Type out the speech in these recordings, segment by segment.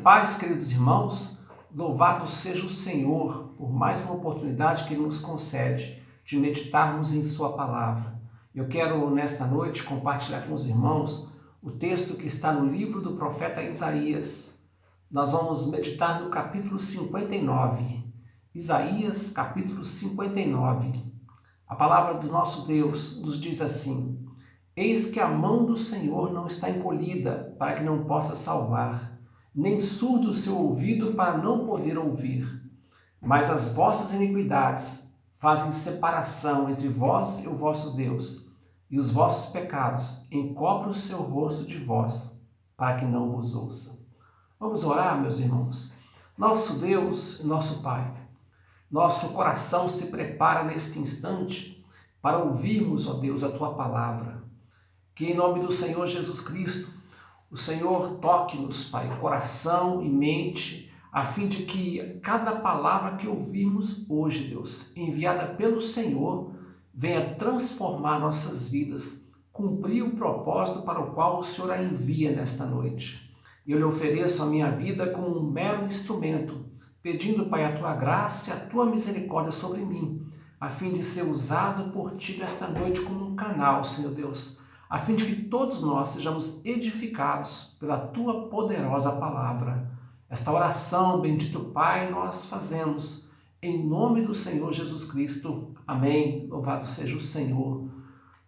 paz, queridos irmãos. Louvado seja o Senhor por mais uma oportunidade que Ele nos concede de meditarmos em Sua palavra. Eu quero, nesta noite, compartilhar com os irmãos o texto que está no livro do profeta Isaías. Nós vamos meditar no capítulo 59. Isaías, capítulo 59. A palavra do nosso Deus nos diz assim: Eis que a mão do Senhor não está encolhida para que não possa salvar, nem surdo o seu ouvido para não poder ouvir. Mas as vossas iniquidades fazem separação entre vós e o vosso Deus, e os vossos pecados encobrem o seu rosto de vós, para que não vos ouça. Vamos orar, meus irmãos. Nosso Deus e nosso Pai, nosso coração se prepara neste instante para ouvirmos, ó Deus, a Tua palavra. Que em nome do Senhor Jesus Cristo, o Senhor toque-nos, Pai, coração e mente, a fim de que cada palavra que ouvirmos hoje, Deus, enviada pelo Senhor, venha transformar nossas vidas, cumprir o propósito para o qual o Senhor a envia nesta noite. Eu lhe ofereço a minha vida como um mero instrumento, pedindo, Pai, a Tua graça e a Tua misericórdia sobre mim, a fim de ser usado por Ti nesta noite como um canal, Senhor Deus, a fim de que todos nós sejamos edificados pela Tua poderosa palavra. Esta oração, bendito Pai, nós fazemos em nome do Senhor Jesus Cristo. Amém. Louvado seja o Senhor.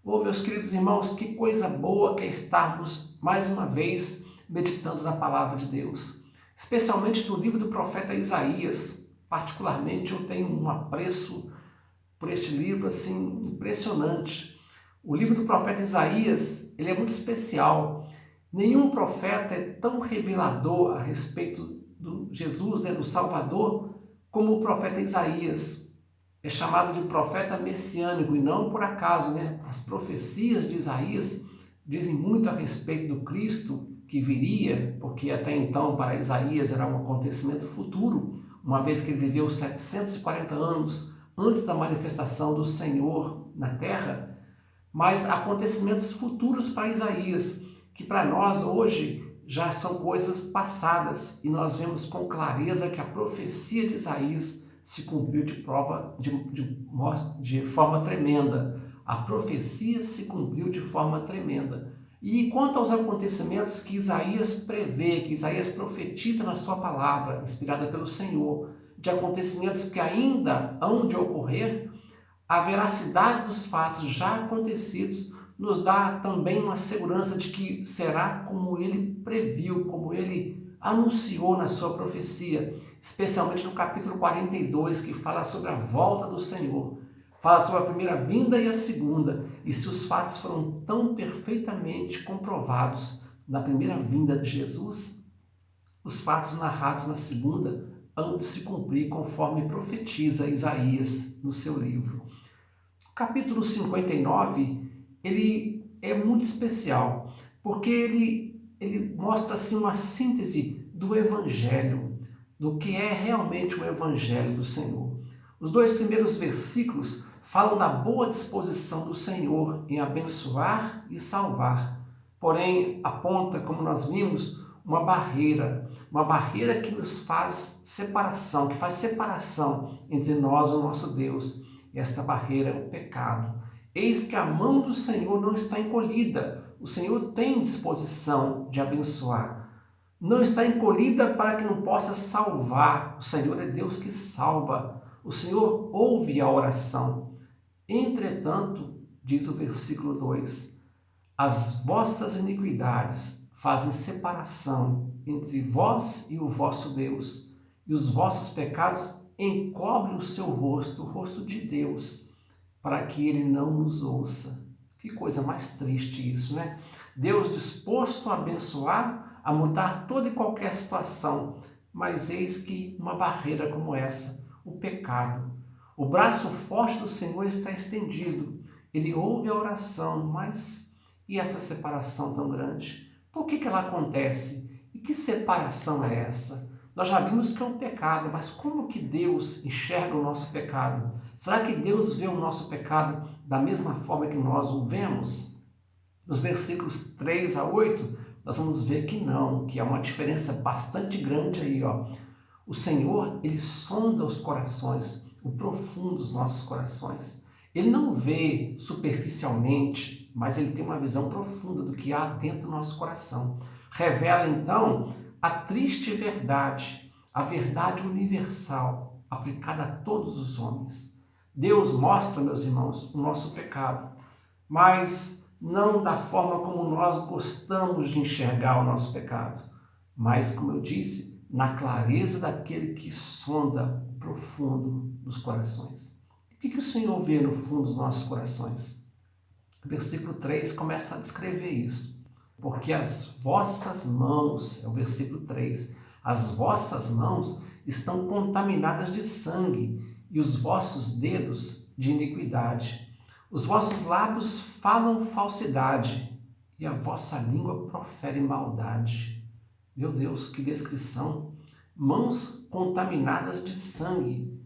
Meus queridos irmãos, que coisa boa que é estarmos mais uma vez meditando na palavra de Deus, especialmente no livro do profeta Isaías. Particularmente, eu tenho um apreço por este livro assim impressionante. O livro do profeta Isaías, ele é muito especial. Nenhum profeta é tão revelador a respeito do Jesus, do Salvador, como o profeta Isaías. É chamado de profeta messiânico, e não por acaso, né? As profecias de Isaías dizem muito a respeito do Cristo que viria, porque até então para Isaías era um acontecimento futuro, uma vez que ele viveu 740 anos antes da manifestação do Senhor na terra. Mas acontecimentos futuros para Isaías, que para nós hoje já são coisas passadas, e nós vemos com clareza que a profecia de Isaías se cumpriu de forma tremenda. A profecia se cumpriu de forma tremenda. E quanto aos acontecimentos que Isaías prevê, que Isaías profetiza na sua palavra, inspirada pelo Senhor, de acontecimentos que ainda hão de ocorrer, a veracidade dos fatos já acontecidos nos dá também uma segurança de que será como ele previu, como ele anunciou na sua profecia, especialmente no capítulo 42, que fala sobre a volta do Senhor, fala sobre a primeira vinda e a segunda, e se os fatos foram tão perfeitamente comprovados na primeira vinda de Jesus, os fatos narrados na segunda hão de se cumprir conforme profetiza Isaías no seu livro. O capítulo 59, ele é muito especial, porque ele mostra assim, uma síntese do Evangelho, do que é realmente o Evangelho do Senhor. Os dois primeiros versículos falam da boa disposição do Senhor em abençoar e salvar, porém aponta, como nós vimos, uma barreira que nos faz separação, que faz separação entre nós e o nosso Deus. Esta barreira é o pecado. Eis que a mão do Senhor não está encolhida. O Senhor tem disposição de abençoar. Não está encolhida para que não possa salvar. O Senhor é Deus que salva. O Senhor ouve a oração. Entretanto, diz o versículo 2, as vossas iniquidades fazem separação entre vós e o vosso Deus, e os vossos pecados encobre o seu rosto, o rosto de Deus, para que ele não nos ouça. Que coisa mais triste isso, né? Deus disposto a abençoar, a mudar toda e qualquer situação, mas eis que uma barreira como essa, o pecado. O braço forte do Senhor está estendido, ele ouve a oração, mas e essa separação tão grande? Por que ela acontece? E que separação é essa? Nós já vimos que é um pecado, mas como que Deus enxerga o nosso pecado? Será que Deus vê o nosso pecado da mesma forma que nós o vemos? Nos versículos 3 a 8, nós vamos ver que não, que há uma diferença bastante grande aí, ó. O Senhor, ele sonda os corações, o profundo dos nossos corações. Ele não vê superficialmente, mas ele tem uma visão profunda do que há dentro do nosso coração. Revela, então, a triste verdade, a verdade universal, aplicada a todos os homens. Deus mostra, meus irmãos, o nosso pecado, mas não da forma como nós gostamos de enxergar o nosso pecado, mas, como eu disse, na clareza daquele que sonda o profundo dos corações. O que o Senhor vê no fundo dos nossos corações? O versículo 3 começa a descrever isso. Porque as vossas mãos, é o versículo 3, as vossas mãos estão contaminadas de sangue e os vossos dedos de iniquidade. Os vossos lábios falam falsidade e a vossa língua profere maldade. Meu Deus, que descrição! Mãos contaminadas de sangue,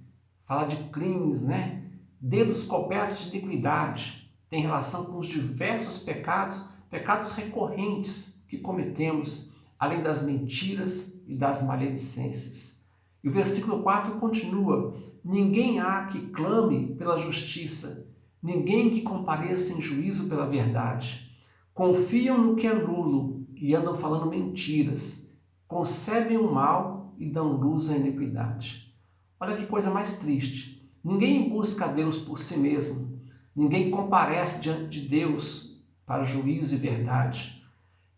fala de crimes, né? Dedos cobertos de iniquidade, tem relação com os diversos pecados recorrentes que cometemos, além das mentiras e das maledicências. E o versículo 4 continua: ninguém há que clame pela justiça, ninguém que compareça em juízo pela verdade. Confiam no que é nulo e andam falando mentiras, concebem o mal e dão luz à iniquidade. Olha que coisa mais triste. Ninguém busca a Deus por si mesmo. Ninguém comparece diante de Deus para juízo e verdade.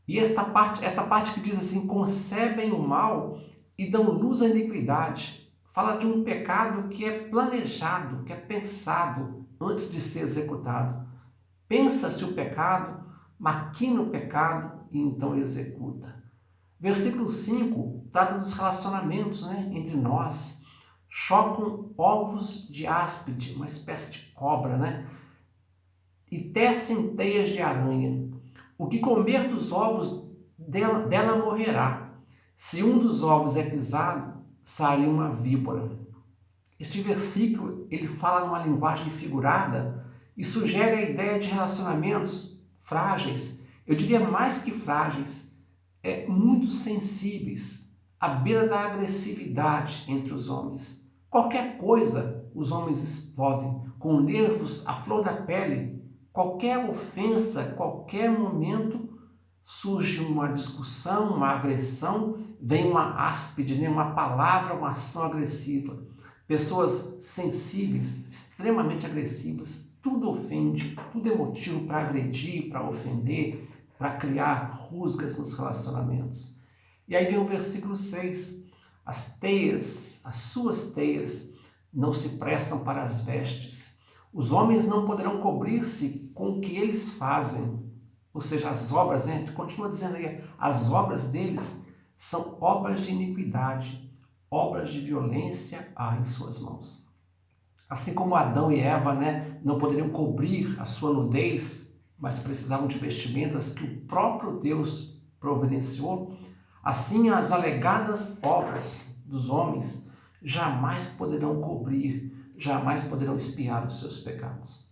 E esta parte que diz assim, concebem o mal e dão luz à iniquidade, fala de um pecado que é planejado, que é pensado antes de ser executado. Pensa-se o pecado, maquina o pecado e então executa. Versículo 5 trata dos relacionamentos, né, entre nós. Chocam ovos de áspide, uma espécie de cobra, né? E tecem teias de aranha. O que comer dos ovos dela morrerá. Se um dos ovos é pisado, sai uma víbora. Este versículo ele fala numa linguagem figurada e sugere a ideia de relacionamentos frágeis. Eu diria mais que frágeis, muito sensíveis, à beira da agressividade entre os homens. Qualquer coisa os homens explodem, com nervos à flor da pele. Qualquer ofensa, qualquer momento, surge uma discussão, uma agressão, vem uma áspide, né? Uma palavra, uma ação agressiva. Pessoas sensíveis, extremamente agressivas, tudo ofende, tudo é motivo para agredir, para ofender, para criar rusgas nos relacionamentos. E aí vem o versículo 6. As teias, as suas teias, não se prestam para as vestes. Os homens não poderão cobrir-se com o que eles fazem. Ou seja, as obras, né? Continua dizendo aí, as obras deles são obras de iniquidade, obras de violência há em suas mãos. Assim como Adão e Eva, né, não poderiam cobrir a sua nudez, mas precisavam de vestimentas que o próprio Deus providenciou, assim as alegadas obras dos homens jamais poderão cobrir, jamais poderão expiar os seus pecados.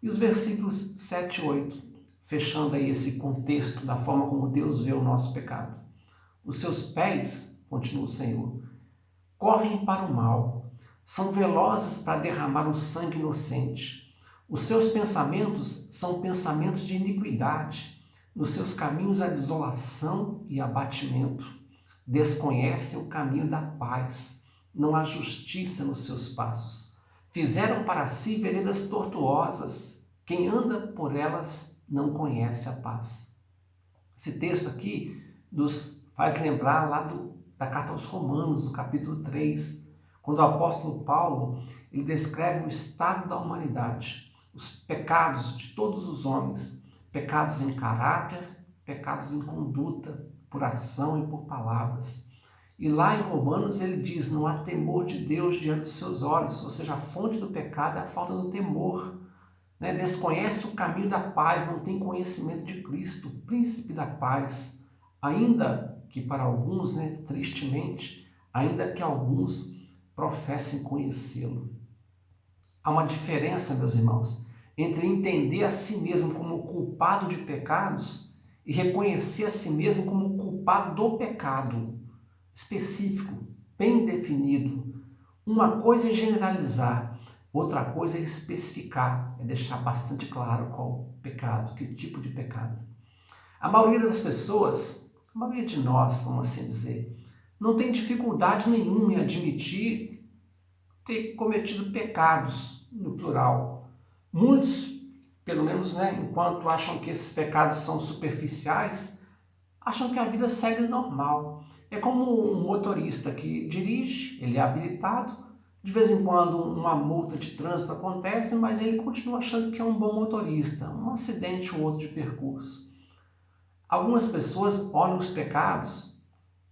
E os versículos 7 e 8, fechando aí esse contexto da forma como Deus vê o nosso pecado. Os seus pés, continua o Senhor, correm para o mal, são velozes para derramar o sangue inocente. Os seus pensamentos são pensamentos de iniquidade. Nos seus caminhos há desolação e abatimento. Desconhecem o caminho da paz. Não há justiça nos seus passos. Fizeram para si veredas tortuosas. Quem anda por elas não conhece a paz. Esse texto aqui nos faz lembrar lá da carta aos Romanos, no capítulo 3, quando o apóstolo Paulo ele descreve o estado da humanidade, os pecados de todos os homens, pecados em caráter, pecados em conduta, por ação e por palavras. E lá em Romanos ele diz, não há temor de Deus diante dos seus olhos, ou seja, a fonte do pecado é a falta do temor. Né? Desconhece o caminho da paz, não tem conhecimento de Cristo, o príncipe da paz, ainda que para alguns, né, tristemente, ainda que alguns professem conhecê-lo. Há uma diferença, meus irmãos, entre entender a si mesmo como culpado de pecados e reconhecer a si mesmo como culpado do pecado, específico, bem definido. Uma coisa é generalizar, outra coisa é especificar, é deixar bastante claro qual o pecado, que tipo de pecado. A maioria das pessoas, a maioria de nós, vamos assim dizer, não tem dificuldade nenhuma em admitir ter cometido pecados, no plural. Muitos, pelo menos, enquanto acham que esses pecados são superficiais, acham que a vida segue normal. É como um motorista que dirige, ele é habilitado, de vez em quando uma multa de trânsito acontece, mas ele continua achando que é um bom motorista, um acidente ou outro de percurso. Algumas pessoas olham os pecados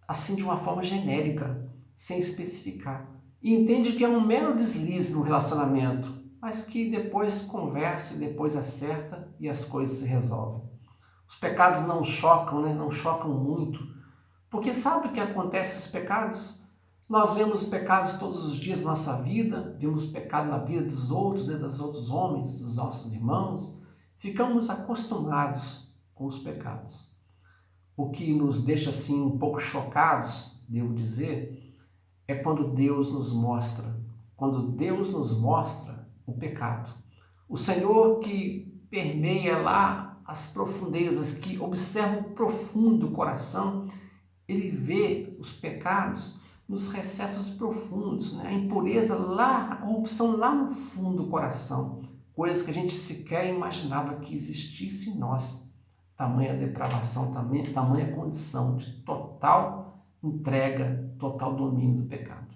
assim de uma forma genérica, sem especificar, e entendem que é um mero deslize no relacionamento, mas que depois conversa e depois acerta e as coisas se resolvem. Os pecados não chocam, não chocam muito, porque sabe o que acontece com os pecados? Nós vemos pecados todos os dias na nossa vida, vemos pecado na vida dos outros, dos outros homens, dos nossos irmãos, ficamos acostumados com os pecados. O que nos deixa assim um pouco chocados, devo dizer, é quando Deus nos mostra o pecado. O Senhor que permeia lá as profundezas, que observa o profundo coração, ele vê os pecados nos recessos profundos, a impureza lá, a corrupção lá no fundo do coração, coisas que a gente sequer imaginava que existisse em nós. Tamanha depravação, tamanha condição de total entrega, total domínio do pecado.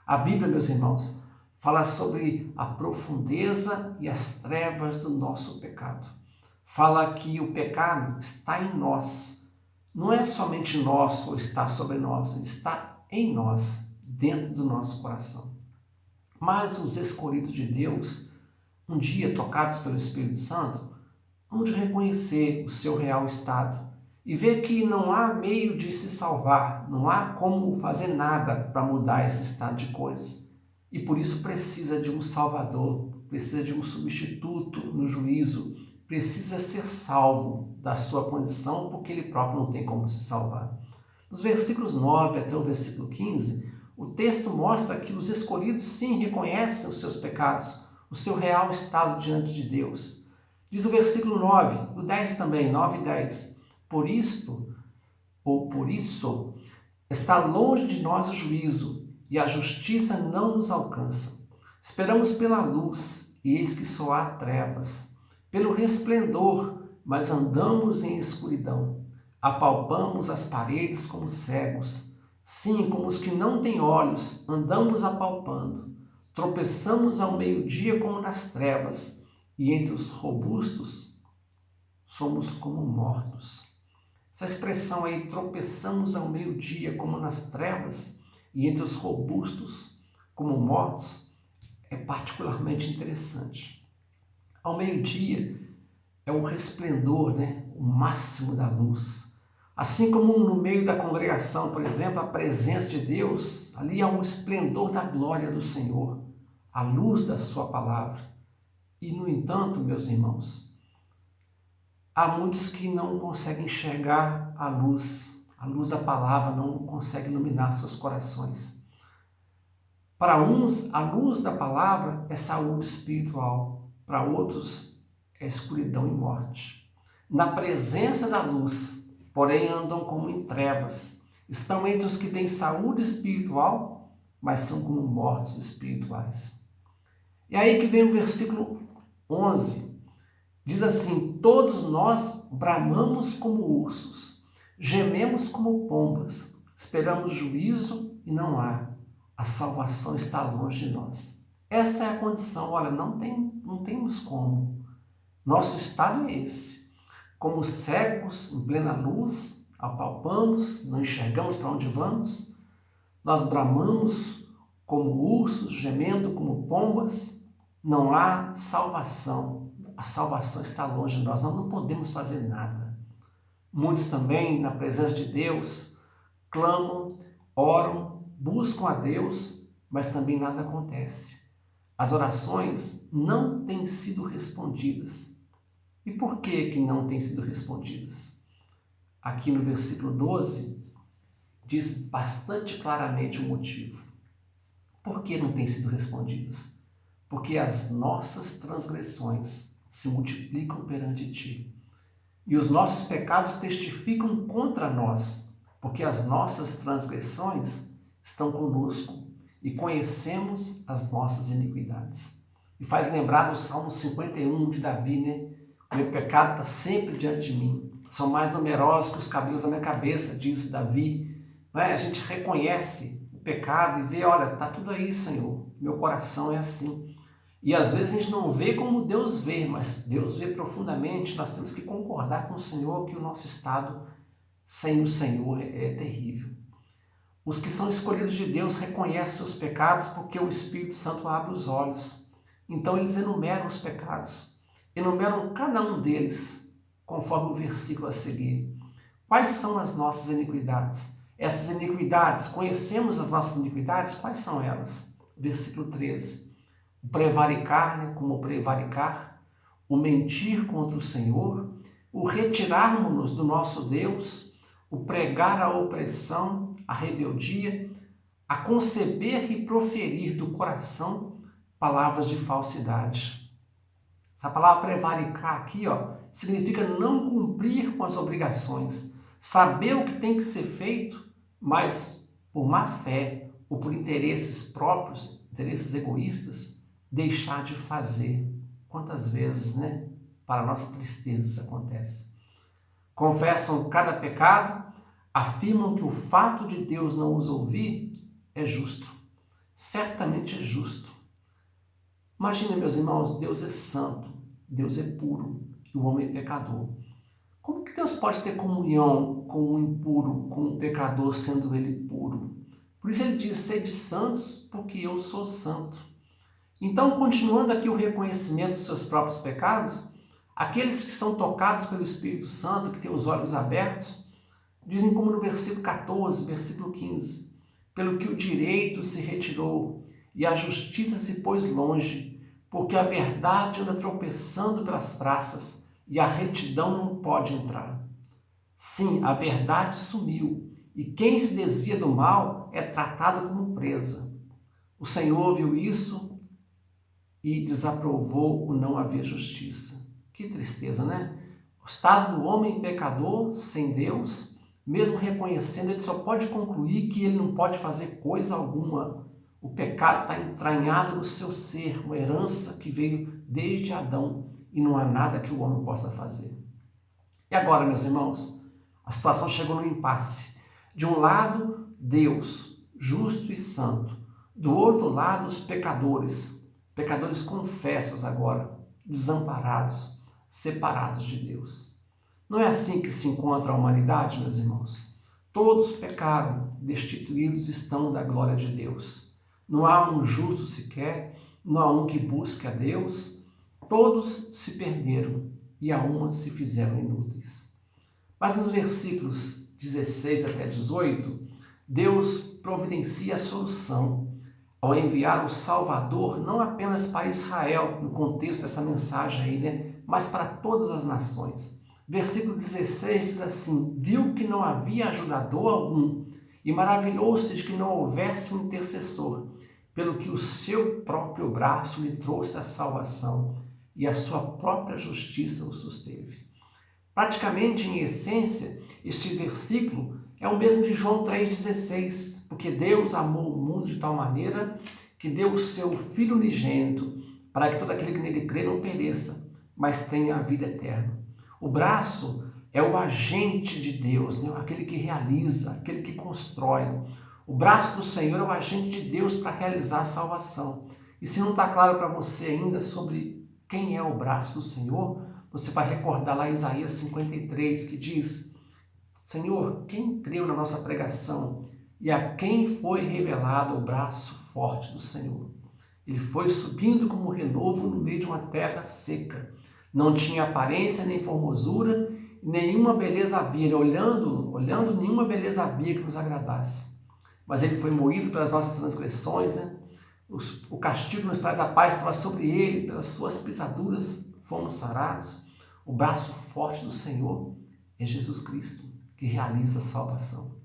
A Bíblia, meus irmãos, fala sobre a profundeza e as trevas do nosso pecado. Fala que o pecado está em nós. Não é somente nosso ou está sobre nós, ele está em nós, dentro do nosso coração. Mas os escolhidos de Deus, um dia tocados pelo Espírito Santo, hão de reconhecer o seu real estado e ver que não há meio de se salvar, não há como fazer nada para mudar esse estado de coisas. E por isso precisa de um Salvador, precisa de um substituto no juízo, precisa ser salvo da sua condição, porque ele próprio não tem como se salvar. Nos versículos 9 até o versículo 15, o texto mostra que os escolhidos sim reconhecem os seus pecados, o seu real estado diante de Deus. Diz o versículo 9, o 10 também, 9 e 10. Por isso, está longe de nós o juízo, e a justiça não nos alcança. Esperamos pela luz, e eis que só há trevas. Pelo resplendor, mas andamos em escuridão. Apalpamos as paredes como cegos. Sim, como os que não têm olhos, andamos apalpando. Tropeçamos ao meio-dia como nas trevas, e entre os robustos somos como mortos. Essa expressão aí, tropeçamos ao meio-dia como nas trevas, e entre os robustos como mortos, é particularmente interessante. Ao meio-dia é o resplendor, o máximo da luz. Assim como no meio da congregação, por exemplo, a presença de Deus, ali há um esplendor da glória do Senhor, a luz da sua palavra. E, no entanto, meus irmãos, há muitos que não conseguem enxergar a luz da palavra não consegue iluminar seus corações. Para uns, a luz da palavra é saúde espiritual, para outros é escuridão e morte. Na presença da luz, porém andam como em trevas. Estão entre os que têm saúde espiritual, mas são como mortos espirituais. E aí que vem o versículo 11. Diz assim: todos nós bramamos como ursos, gememos como pombas, esperamos juízo e não há. A salvação está longe de nós. Essa é a condição. Olha, não temos como. Nosso estado é esse. Como cegos em plena luz, apalpamos, não enxergamos para onde vamos. Nós bramamos como ursos, gemendo como pombas. Não há salvação. A salvação está longe de nós. Nós não podemos fazer nada. Muitos também, na presença de Deus, clamam, oram, buscam a Deus, mas também nada acontece. As orações não têm sido respondidas. E por que não têm sido respondidas? aqui no versículo 12, diz bastante claramente o motivo. Por que não têm sido respondidas? Porque as nossas transgressões se multiplicam perante ti, e os nossos pecados testificam contra nós, porque as nossas transgressões estão conosco e conhecemos as nossas iniquidades. E faz lembrar do Salmo 51 de Davi, né? O meu pecado está sempre diante de mim. São mais numerosos que os cabelos da minha cabeça, diz Davi. Não é? A gente reconhece o pecado e vê, olha, está tudo aí, Senhor. Meu coração é assim. E às vezes a gente não vê como Deus vê, mas Deus vê profundamente. Nós temos que concordar com o Senhor que o nosso estado sem o Senhor é terrível. Os que são escolhidos de Deus reconhecem seus pecados porque o Espírito Santo abre os olhos. Então eles enumeram os pecados, enumeram cada um deles, conforme o versículo a seguir. Quais são as nossas iniquidades? Essas iniquidades, conhecemos as nossas iniquidades? Quais são elas? Versículo 13. O prevaricar, né, como prevaricar, o mentir contra o Senhor, o retirarmos-nos do nosso Deus, o pregar a opressão, a rebeldia, a conceber e proferir do coração palavras de falsidade. Essa palavra prevaricar aqui, significa não cumprir com as obrigações, saber o que tem que ser feito, mas por má fé ou por interesses próprios, interesses egoístas, deixar de fazer. Quantas vezes, né? Para nossa tristeza isso acontece. Confessam cada pecado, afirmam que o fato de Deus não os ouvir é justo. Certamente é justo. Imagina, meus irmãos, Deus é santo, Deus é puro e o homem é pecador. Como que Deus pode ter comunhão com o impuro, com o pecador, sendo ele puro? Por isso ele diz, sede santos, porque eu sou santo. Então, continuando aqui o reconhecimento dos seus próprios pecados, aqueles que são tocados pelo Espírito Santo, que têm os olhos abertos, dizem como no versículo 14, versículo 15, pelo que o direito se retirou e a justiça se pôs longe, porque a verdade anda tropeçando pelas praças e a retidão não pode entrar. Sim, a verdade sumiu e quem se desvia do mal é tratado como presa. O Senhor viu isso e desaprovou o não haver justiça. Que tristeza, né? O estado do homem pecador, sem Deus, mesmo reconhecendo, ele só pode concluir que ele não pode fazer coisa alguma. O pecado está entranhado no seu ser, uma herança que veio desde Adão e não há nada que o homem possa fazer. E agora, meus irmãos, a situação chegou no impasse. De um lado, Deus, justo e santo. Do outro lado, os pecadores confessos agora, desamparados, separados de Deus. Não é assim que se encontra a humanidade, meus irmãos? Todos pecaram, destituídos estão da glória de Deus. Não há um justo sequer, não há um que busque a Deus. Todos se perderam e a uma se fizeram inúteis. Mas nos versículos 16 até 18, Deus providencia a solução ao enviar o Salvador não apenas para Israel, no contexto dessa mensagem aí, né? Mas para todas as nações. Versículo 16 diz assim, viu que não havia ajudador algum e maravilhou-se de que não houvesse um intercessor, pelo que o seu próprio braço lhe trouxe a salvação e a sua própria justiça o susteve. Praticamente, em essência, este versículo é o mesmo de João 3,16, porque Deus amou o mundo de tal maneira que deu o seu Filho unigênito, para que todo aquele que nele crê não pereça, mas tenha a vida eterna. O braço é o agente de Deus, né? Aquele que realiza, aquele que constrói. O braço do Senhor é o agente de Deus para realizar a salvação. E se não está claro para você ainda sobre quem é o braço do Senhor, você vai recordar lá Isaías 53, que diz, Senhor, quem creu na nossa pregação e a quem foi revelado o braço forte do Senhor? Ele foi subindo como um renovo no meio de uma terra seca. Não tinha aparência nem formosura, nenhuma beleza havia. Ele olhando, nenhuma beleza havia que nos agradasse. Mas ele foi moído pelas nossas transgressões, né? O castigo que nos traz a paz estava sobre ele, pelas suas pisaduras fomos sarados. O braço forte do Senhor é Jesus Cristo, que que realiza a salvação.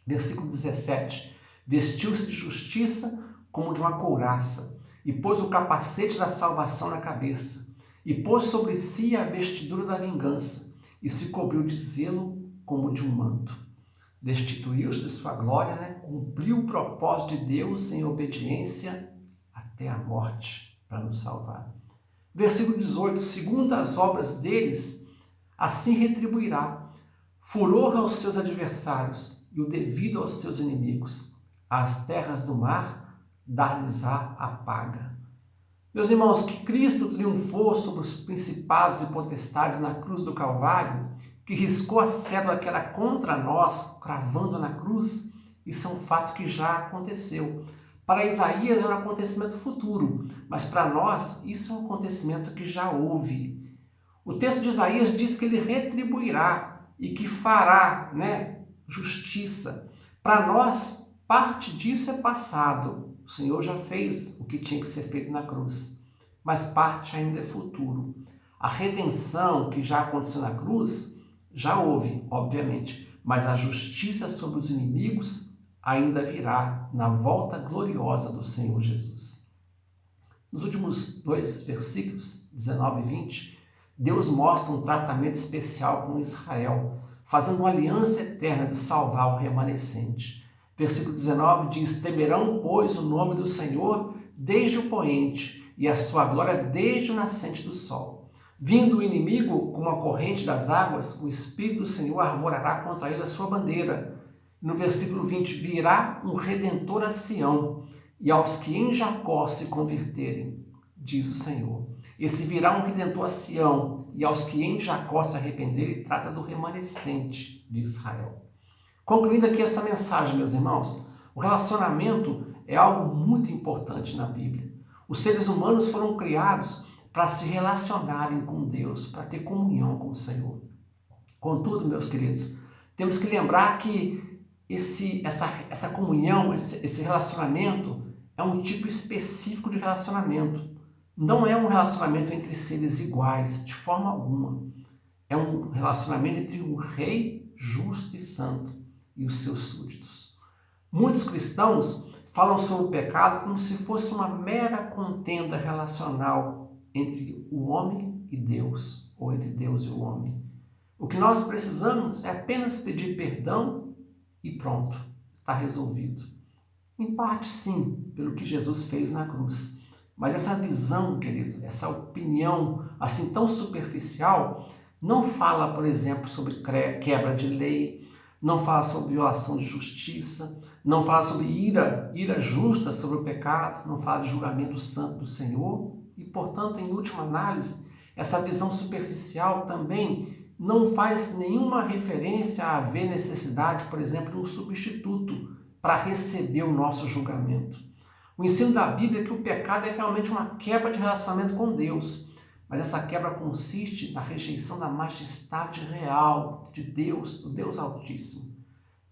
Versículo 17. Vestiu-se de justiça como de uma couraça, e pôs o capacete da salvação na cabeça, e pôs sobre si a vestidura da vingança, e se cobriu de zelo como de um manto. Destituiu-se de sua glória, cumpriu o propósito de Deus em obediência até a morte para nos salvar. Versículo 18. Segundo as obras deles, assim retribuirá furor aos seus adversários e o devido aos seus inimigos. As terras do mar dar-lhes-á a paga. Meus irmãos, que Cristo triunfou sobre os principados e potestades na cruz do Calvário, que riscou a cédula que era contra nós, cravando na cruz, isso é um fato que já aconteceu. Para Isaías é um acontecimento futuro, mas para nós isso é um acontecimento que já houve. O texto de Isaías diz que ele retribuirá e que fará, justiça. Para nós, parte disso é passado. O Senhor já fez o que tinha que ser feito na cruz, mas parte ainda é futuro. A redenção que já aconteceu na cruz já houve, obviamente, mas a justiça sobre os inimigos ainda virá na volta gloriosa do Senhor Jesus. Nos últimos 2 versículos, 19 e 20, Deus mostra um tratamento especial com Israel, fazendo uma aliança eterna de salvar o remanescente. Versículo 19 diz: temerão, pois, o nome do Senhor desde o poente, e a sua glória desde o nascente do sol. Vindo o inimigo como a corrente das águas, o Espírito do Senhor arvorará contra ele a sua bandeira. No versículo 20, virá um Redentor a Sião, e aos que em Jacó se converterem, diz o Senhor. Esse virá um Redentor a Sião, e aos que em Jacó se arrependerem, trata do remanescente de Israel. Concluindo aqui essa mensagem, meus irmãos, o relacionamento é algo muito importante na Bíblia. Os seres humanos foram criados para se relacionarem com Deus, para ter comunhão com o Senhor. Contudo, meus queridos, temos que lembrar que essa comunhão, esse relacionamento é um tipo específico de relacionamento. Não é um relacionamento entre seres iguais, de forma alguma. É um relacionamento entre um rei justo e santo e os seus súditos. Muitos cristãos falam sobre o pecado como se fosse uma mera contenda relacional entre o homem e Deus, ou entre Deus e o homem. O que nós precisamos é apenas pedir perdão e pronto, está resolvido. Em parte, sim, pelo que Jesus fez na cruz. Mas essa visão, querido, essa opinião assim tão superficial, não fala, por exemplo, sobre quebra de lei, não fala sobre violação de justiça, não fala sobre ira justa sobre o pecado, não fala de julgamento santo do Senhor. E, portanto, em última análise, essa visão superficial também não faz nenhuma referência a haver necessidade, por exemplo, de um substituto para receber o nosso julgamento. O ensino da Bíblia é que o pecado é realmente uma quebra de relacionamento com Deus, mas essa quebra consiste na rejeição da majestade real de Deus, do Deus Altíssimo.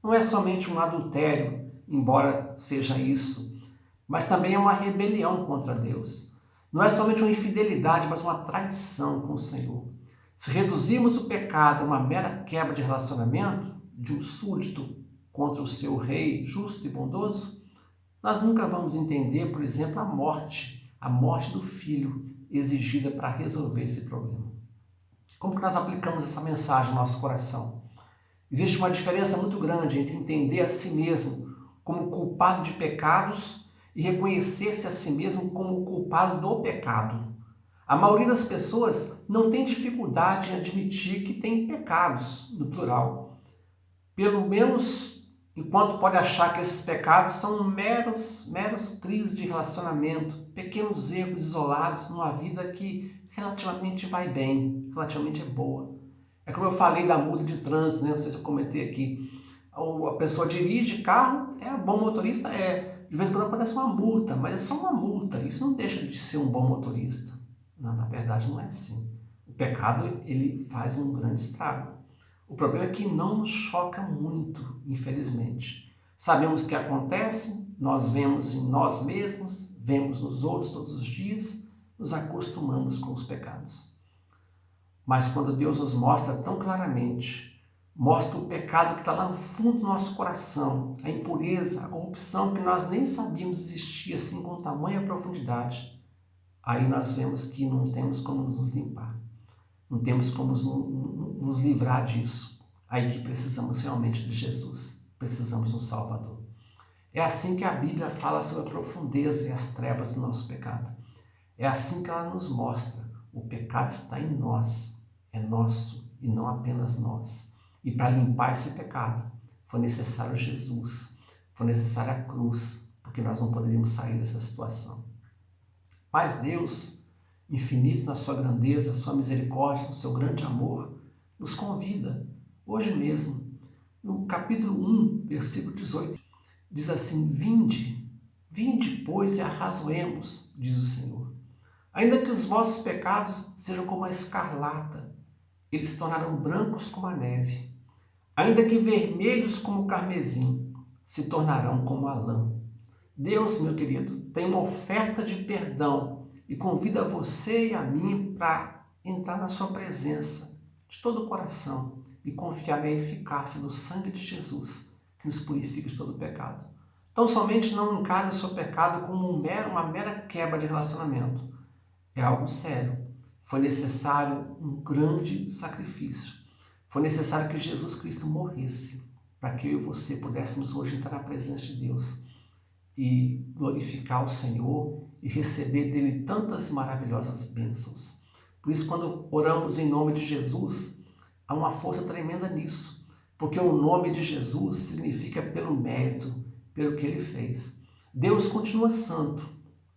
Não é somente um adultério, embora seja isso, mas também é uma rebelião contra Deus. Não é somente uma infidelidade, mas uma traição com o Senhor. Se reduzirmos o pecado a uma mera quebra de relacionamento de um súdito contra o seu rei justo e bondoso, nós nunca vamos entender, por exemplo, a morte do filho exigida para resolver esse problema. Como que nós aplicamos essa mensagem no nosso coração? Existe uma diferença muito grande entre entender a si mesmo como culpado de pecados e reconhecer-se a si mesmo como culpado do pecado. A maioria das pessoas não tem dificuldade em admitir que tem pecados, no plural. Pelo menos enquanto pode achar que esses pecados são meros crises de relacionamento, pequenos erros isolados numa vida que relativamente vai bem, relativamente é boa. É como eu falei da multa de trânsito, não sei se eu comentei aqui. A pessoa dirige carro, é bom motorista, de vez em quando acontece uma multa, mas é só uma multa. Isso não deixa de ser um bom motorista. Não, na verdade não é assim. O pecado, ele faz um grande estrago. O problema é que não nos choca muito, infelizmente. Sabemos que acontece, nós vemos em nós mesmos, vemos nos outros todos os dias, nos acostumamos com os pecados. Mas quando Deus nos mostra tão claramente Mostra o pecado que está lá no fundo do nosso coração, a impureza, a corrupção que nós nem sabíamos existir assim com tamanha profundidade. Aí nós vemos que não temos como nos limpar, não temos como nos livrar disso. Aí que precisamos realmente de Jesus, precisamos de um Salvador. É assim que a Bíblia fala sobre a profundeza e as trevas do nosso pecado. É assim que ela nos mostra. O pecado está em nós, é nosso e não apenas nós. E para limpar esse pecado, foi necessário Jesus, foi necessária a cruz, porque nós não poderíamos sair dessa situação. Mas Deus, infinito na sua grandeza, sua misericórdia, no seu grande amor, nos convida, hoje mesmo, no capítulo 1, versículo 18, diz assim: vinde, pois, e arrazoemos, diz o Senhor. Ainda que os vossos pecados sejam como a escarlata, eles se tornarão brancos como a neve. Ainda que vermelhos como o carmesim, se tornarão como a lã. Deus, meu querido, tem uma oferta de perdão e convida você e a mim para entrar na sua presença de todo o coração e confiar na eficácia do sangue de Jesus, que nos purifica de todo pecado. Então, somente não encare o seu pecado como uma mera quebra de relacionamento. É algo sério. Foi necessário um grande sacrifício. Foi necessário que Jesus Cristo morresse para que eu e você pudéssemos hoje entrar na presença de Deus e glorificar o Senhor e receber dele tantas maravilhosas bênçãos. Por isso, quando oramos em nome de Jesus, há uma força tremenda nisso, porque o nome de Jesus significa pelo mérito, pelo que ele fez. Deus continua santo,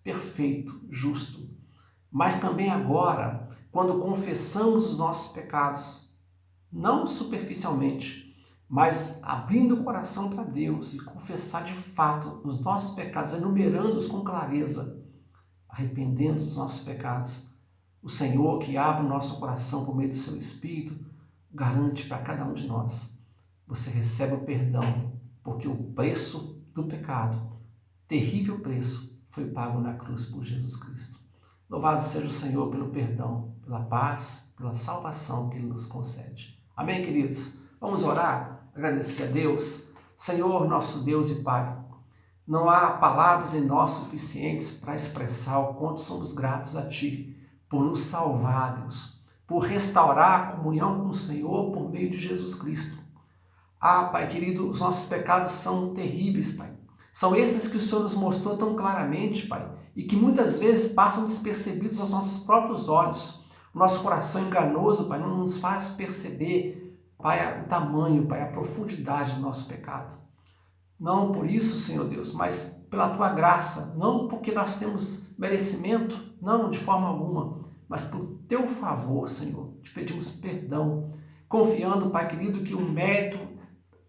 perfeito, justo, mas também agora, quando confessamos os nossos pecados, não superficialmente, mas abrindo o coração para Deus e confessar de fato os nossos pecados, enumerando-os com clareza, arrependendo dos nossos pecados. O Senhor, que abre o nosso coração por meio do seu Espírito, garante para cada um de nós: você recebe o perdão, porque o preço do pecado, terrível preço, foi pago na cruz por Jesus Cristo. Louvado seja o Senhor pelo perdão, pela paz, pela salvação que Ele nos concede. Amém, queridos? Vamos orar, agradecer a Deus. Senhor, nosso Deus e Pai, não há palavras em nós suficientes para expressar o quanto somos gratos a Ti por nos salvar, Deus, por restaurar a comunhão com o Senhor por meio de Jesus Cristo. Ah, Pai querido, os nossos pecados são terríveis, Pai. São esses que o Senhor nos mostrou tão claramente, Pai, e que muitas vezes passam despercebidos aos nossos próprios olhos. O nosso coração enganoso, Pai, não nos faz perceber, Pai, o tamanho, Pai, a profundidade do nosso pecado. Não por isso, Senhor Deus, mas pela Tua graça, não porque nós temos merecimento, não, de forma alguma, mas por Teu favor, Senhor, te pedimos perdão, confiando, Pai querido, que o mérito,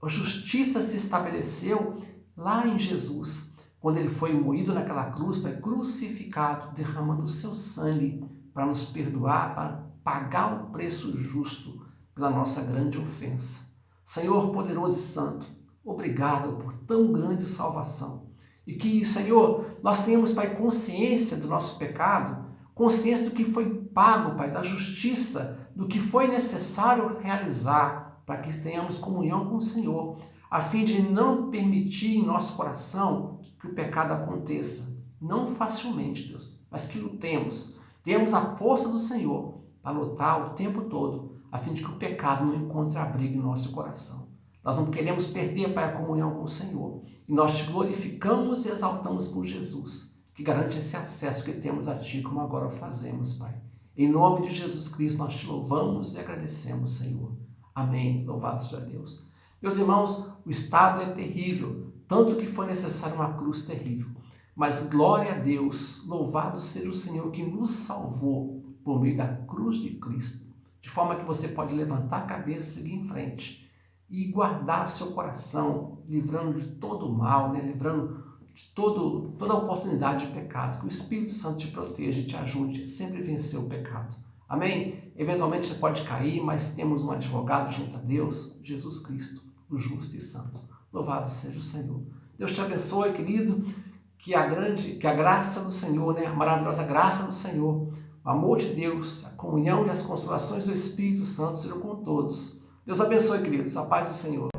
a justiça se estabeleceu lá em Jesus, quando Ele foi moído naquela cruz, Pai, crucificado, derramando o Seu sangue para nos perdoar, para pagar o preço justo pela nossa grande ofensa. Senhor poderoso e santo, obrigado por tão grande salvação. E que, Senhor, nós tenhamos, Pai, consciência do nosso pecado, consciência do que foi pago, Pai, da justiça, do que foi necessário realizar para que tenhamos comunhão com o Senhor, a fim de não permitir em nosso coração que o pecado aconteça. Não facilmente, Deus, mas que lutemos. Temos a força do Senhor para lutar o tempo todo, a fim de que o pecado não encontre abrigo em nosso coração. Nós não queremos perder, Pai, a comunhão com o Senhor. E nós te glorificamos e exaltamos por Jesus, que garante esse acesso que temos a Ti, como agora fazemos, Pai. Em nome de Jesus Cristo, nós te louvamos e agradecemos, Senhor. Amém. Louvado seja Deus. Meus irmãos, o estado é terrível, tanto que foi necessária uma cruz terrível. Mas glória a Deus, louvado seja o Senhor que nos salvou por meio da cruz de Cristo. De forma que você pode levantar a cabeça e seguir em frente e guardar seu coração, livrando de todo o mal, livrando de toda a oportunidade de pecado. Que o Espírito Santo te proteja e te ajude a sempre vencer o pecado. Amém? Eventualmente você pode cair, mas temos um advogado junto a Deus, Jesus Cristo, o justo e santo. Louvado seja o Senhor. Deus te abençoe, querido, que a graça do Senhor, a maravilhosa graça do Senhor, o amor de Deus, a comunhão e as consolações do Espírito Santo sejam com todos, Deus abençoe, queridos. A paz do Senhor.